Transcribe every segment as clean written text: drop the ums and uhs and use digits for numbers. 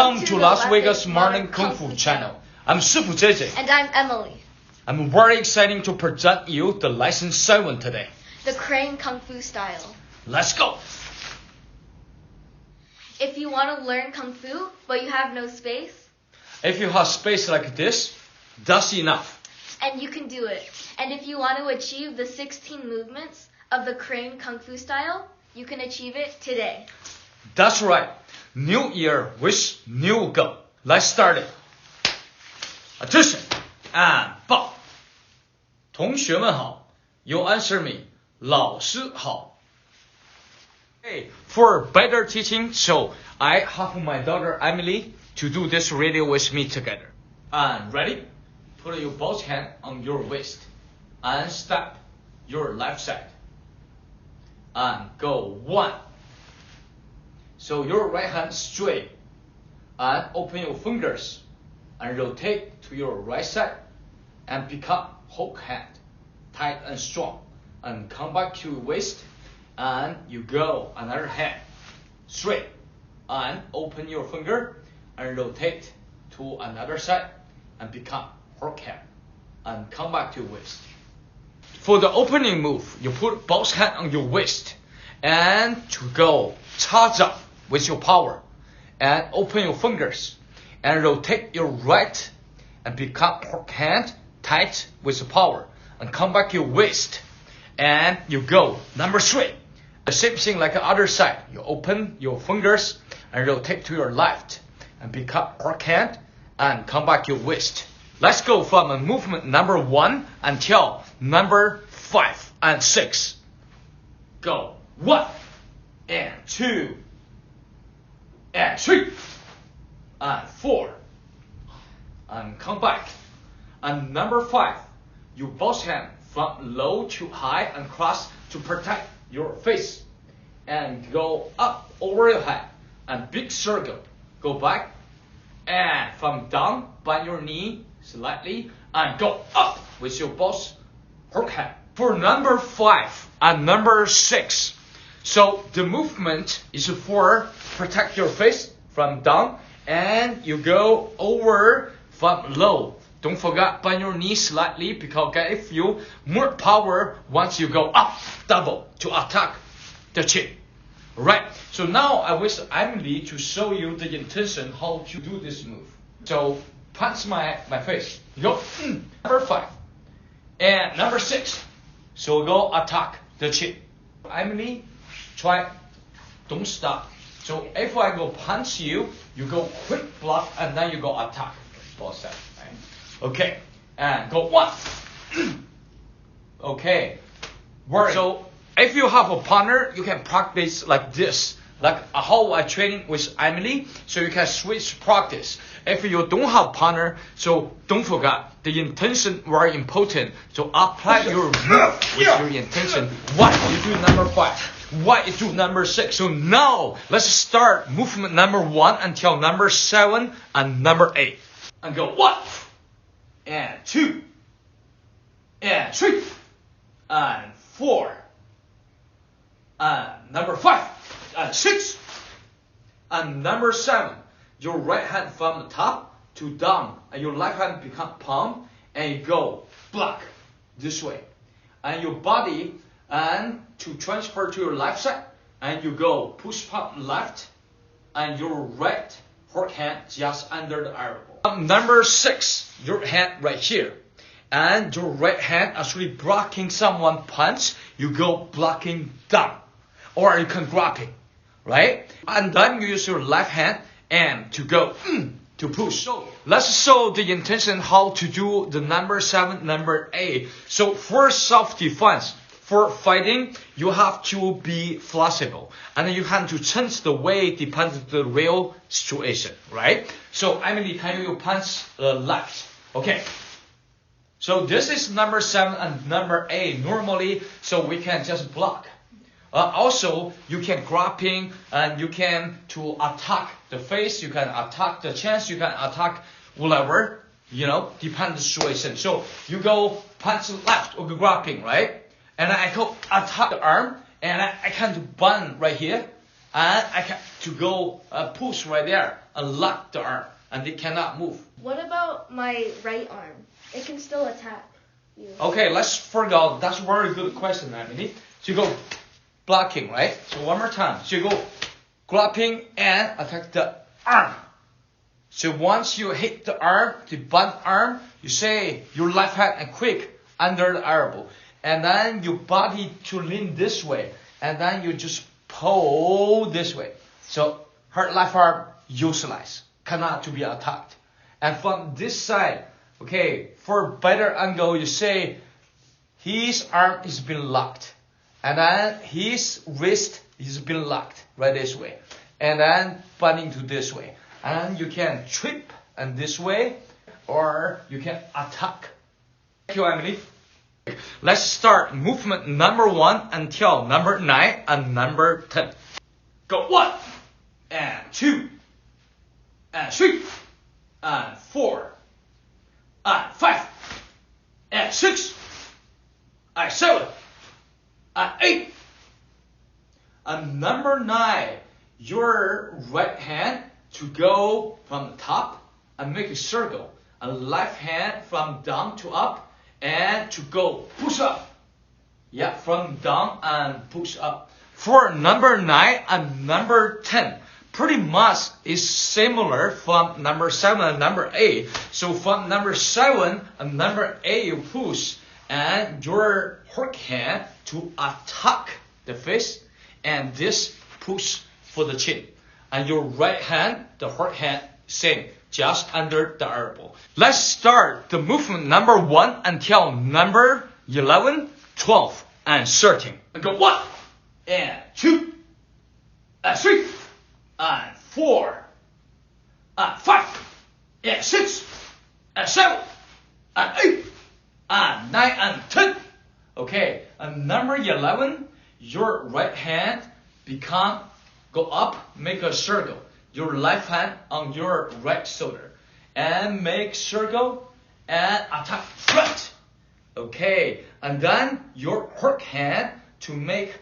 Welcome to Las Vegas Learning Kung Fu channel. I'm Shifu JJ. And I'm Emily. I'm very excited to present you the lesson 7 today. The crane kung fu style. Let's go. If you want to learn kung fu, but you have no space. If you have space like this, that's enough. And you can do it. And if you want to achieve the 16 movements of the crane kung fu style, you can achieve it today. That's right. New year with new goal. Let's start it. Attention and 报。同学们好 You answer me. 老师好。Hey, for better teaching, so I have my daughter Emily to do this radio with me together. And ready? Put your both hand on your waist and step your left side. And go 1. So your right hand straight and open your fingers and rotate to your right side and become hook hand, tight and strong, and come back to your waist and you go another hand straight and open your finger and rotate to another side and become hook hand and come back to your waist. For the opening move, you put both hands on your waist and to go charge up with your power and open your fingers and rotate your right and become hook hand tight with the power and come back to your waist and you go number 3. The same thing like the other side. You open your fingers and rotate to your left and become hook hand and come back to your waist. Let's go from movement number 1 until number 5 and 6. Go 1 and 2 and 3 and 4 and come back. And number 5, you both hands from low to high and cross to protect your face and go up over your head and big circle. Go back and from down bend your knee slightly and go up with your both hook hand. For number 5 and number 6, so the movement is for protect your face from down and you go over from low. Don't forget bend your knee slightly because if you more power once you go up double to attack the chin. Right. So now I wish Emily to show you the intention how to do this move. So punch my face. You go number 5 and number 6. So go attack the chin. Emily, try. Don't stop. So if I go punch you, you go quick block and then you go attack. Both sides. Right? Okay. And go 1. Okay. Worry. So if you have a partner, you can practice like this. Like how I train with Emily, so you can switch practice. If you don't have partner, so don't forget the intention very important. So apply your move with your intention. What you do number 5, what you do number 6. So now let's start movement number 1 until number 7 and number 8, and go 1 and 2 and 3 and 4 and number 5 and 6 and number 7. Your right hand from the top to down and your left hand become palm and you go block this way and your body and to transfer to your left side and you go push palm left and your right hook hand just under the elbow. Number 6, your hand right here and your right hand actually blocking someone punch, you go blocking down or you can grabbing, right? And then you use your left hand and to go to push. So let's show the intention how to do the number 7, number 8. So for self-defense, for fighting, you have to be flexible and you have to change the way depending on the real situation, right? So Emily, can you punch left? Okay. So this is number 7 and number 8 normally, so we can just block. Also, you can grabbing and you can to attack the face, you can attack the chest, you can attack whatever, depend on the situation. So you go punch left or grabbing, right? And I go attack the arm and I can bend right here and I can to go push right there. and lock the arm, and they cannot move. What about my right arm? It can still attack you. Okay, let's forget. That's a very good question, Emily. So you go blocking, right? So one more time. So you go grabbing and attack the arm. So once you hit the arm, the butt arm, you say your left hand and quick under the elbow. And then your body to lean this way. And then you just pull this way. So her left arm useless, cannot to be attacked. And from this side, okay, for better angle, you say his arm is been locked. And then his wrist is been locked right this way. And then butting to this way. And you can trip and this way, or you can attack. Thank you, Emily. Let's start movement number 1 until number 9 and number 10. Go 1 and 2 and 3 and 4 and 5 and 6 and 7 and 8 and number 9. Your right hand to go from the top and make a circle, and left hand from down to up and to go push up. Yeah, from down and push up. For number 9 and number 10, pretty much is similar from number 7 and number 8. So from number 7 and number 8 you push, and your hook hand to attack the face, and this push for the chin. And your right hand, the hook hand, same, just under the elbow. Let's start the movement number 1 until number 11, 12, and 13. And go 1, and 2, and 3, and 4, and 5, and 6, and 7, and 8, and 9, and 10. Okay, and number 11, your right hand go up, make a circle. Your left hand on your right shoulder. And make circle and attack front. Okay, and then your hook hand to make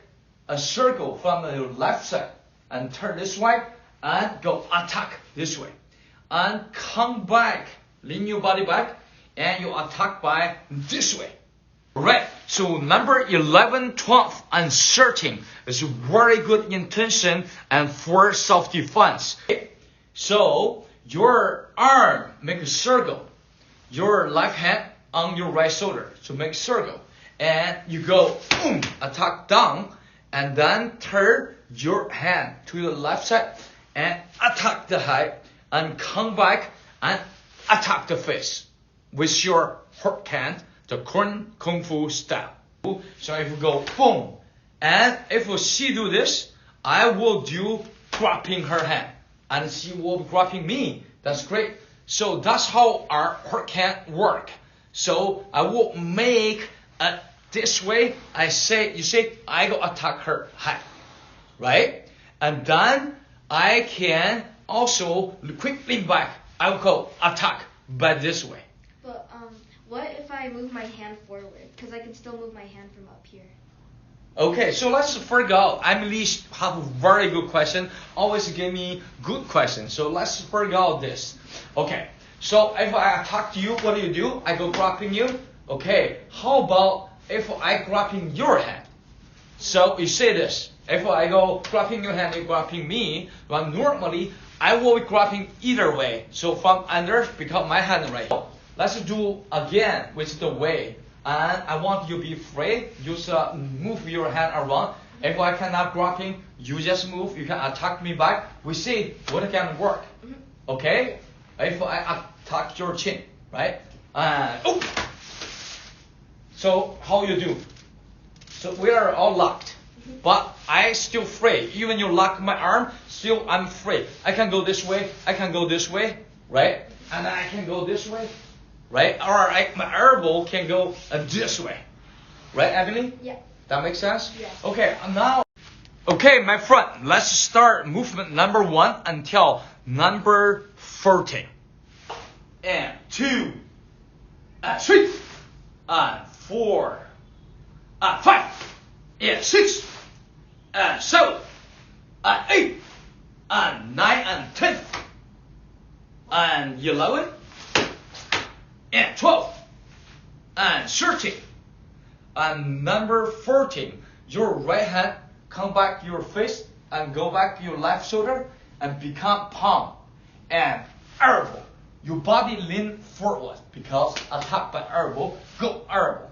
a circle from the left side. And turn this way and go attack this way. And come back, lean your body back, and you attack by this way. Right, so number 11, 12, and 13 is very good intention and for self-defense. So your arm make a circle, your left hand on your right shoulder to make circle, and you go boom, attack down, and then turn your hand to the left side and attack the head, and come back and attack the face with your hook hand. The Korean Kung Fu style. So if you go boom, and if she do this, I will do grabbing her hand, and she will be grabbing me. That's great. So that's how our hook hand work. So I will make this way. You say I go attack her head, right? And then I can also quickly back. I will go attack by this way. But what if I move my hand forward? Because I can still move my hand from up here. Okay, so let's forget. Emily have a very good question. Always give me good questions. So let's forget this. Okay, so if I attack you, what do? I go grabbing you. Okay, how about if I grabbing your hand? So you say this. If I go grabbing your hand, you grabbing me. But normally, I will be grabbing either way. So from under, become my hand right. Let's do again with the way. And I want you to be free. Just move your hand around. If I cannot grabbing, you just move. You can attack me back. We see what can work. Okay? If I attack your chin, right? Oh. So how you do? So we are all locked. But I still free. Even you lock my arm, still I'm free. I can go this way. I can go this way, right? And I can go this way. Right? Or my elbow can go this way. Right, Ebony? Yeah. That makes sense? Yeah. Okay, now. Okay, my friend, let's start movement number 1 until number 14. And 2, and 3, and 4, and 5, and 6, and 7, and 8, and 9, and 10. and 11, and 12, and 13, and number 14. Your right hand come back your fist and go back your left shoulder and become palm and elbow. Your body lean forward because attack by elbow, go elbow,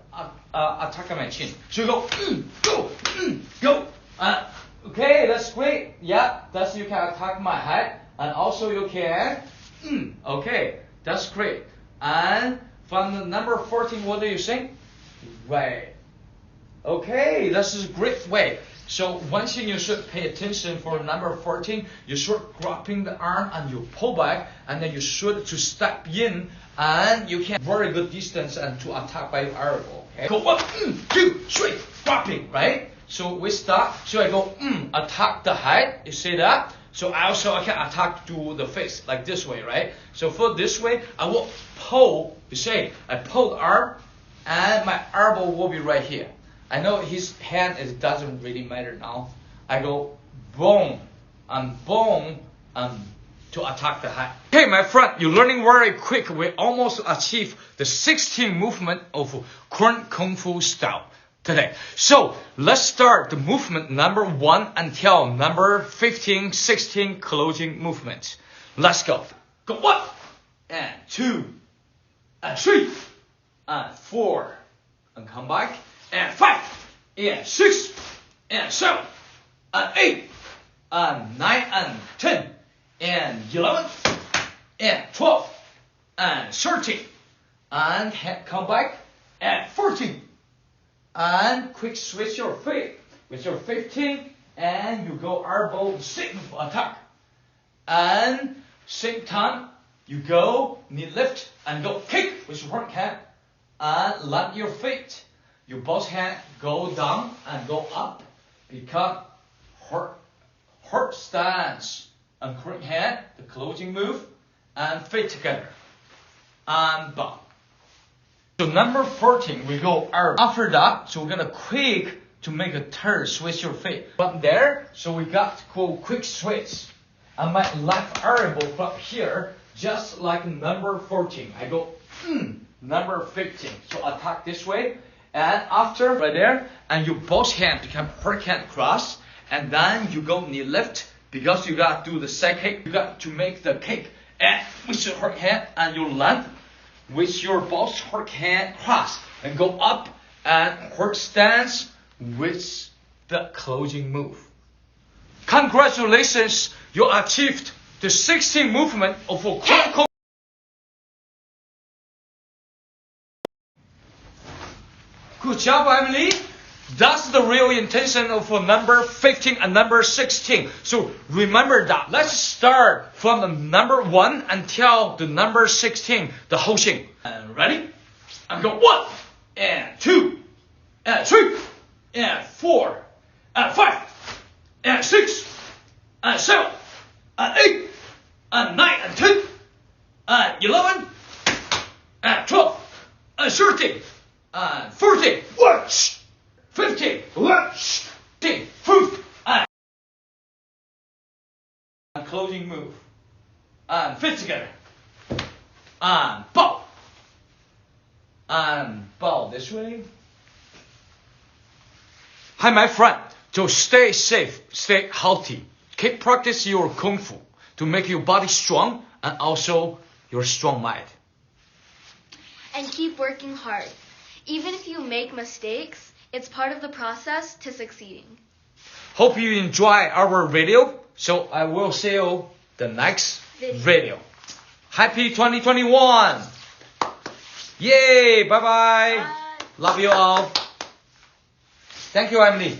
attack my chin. So you go, go. Okay, that's great. Yeah, that's you can attack my head and also you can, okay, that's great. And from the number 14, what do you think? Right. Okay, this is a great way. So one thing you should pay attention for number 14, you should grabbing the arm and you pull back and then you should to step in and you can very good distance and to attack by your elbow. Okay? Go 1, 2, 3, grabbing, right? So we start, so I go attack the head, you see that? So I can attack to the face like this way, right? So for this way, I will pull, you see, I pull the arm and my elbow will be right here. I know his hand it doesn't really matter now. I go boom and boom to attack the head. Okay, my friend, you're learning very quick. We almost achieved the 16 movement of Korean Kung Fu style today. So let's start the movement number 1 until number 15, 16 closing movements. Let's go. Go 1 and 2 and 3 and 4 and come back. And 5, and 6, and 7, and 8, and 9, and 10, and 11, and 12, and 13, and come back, and 14, and quick switch your feet with your 15, and you go elbow signal attack, and same time you go knee lift and go kick with your right hand, and land your feet. Your both hand go down and go up, become hurt stance, and correct hand, the closing move, and feet together, and bow. So number 14, we go elbow. After that, so we're gonna quick to make a turn, switch your feet. From there, so we got to go quick switch. And my left elbow from here, just like number 14. I go number 15. So attack this way. And after right there, and you both hand become right hand cross, and then you go knee lift because you got to do the side kick. You got to make the kick and with your right hand and you land with your both right hand cross and go up and hook stance with the closing move. Congratulations, you achieved the 16 movement of a Korean Kung. Good job, Emily. That's the real intention of number 15 and number 16. So remember that. Let's start from the number 1 until the number 16, the whole thing. And ready? And go 1, and 2, and 3, and 4, and 5, and 6, and 7, and 8, and 9, and 10, and 11, and 12, and 13, and 14, 15, 16, and closing move, and fit together, and bow this way. Hi, my friend. So stay safe, stay healthy. Keep practice your kung fu to make your body strong and also your strong mind. And keep working hard. Even if you make mistakes, it's part of the process to succeeding. Hope you enjoy our video. So I will see you the next video. Happy 2021. Yay. Bye-bye. Bye. Love you all. Thank you, Emily.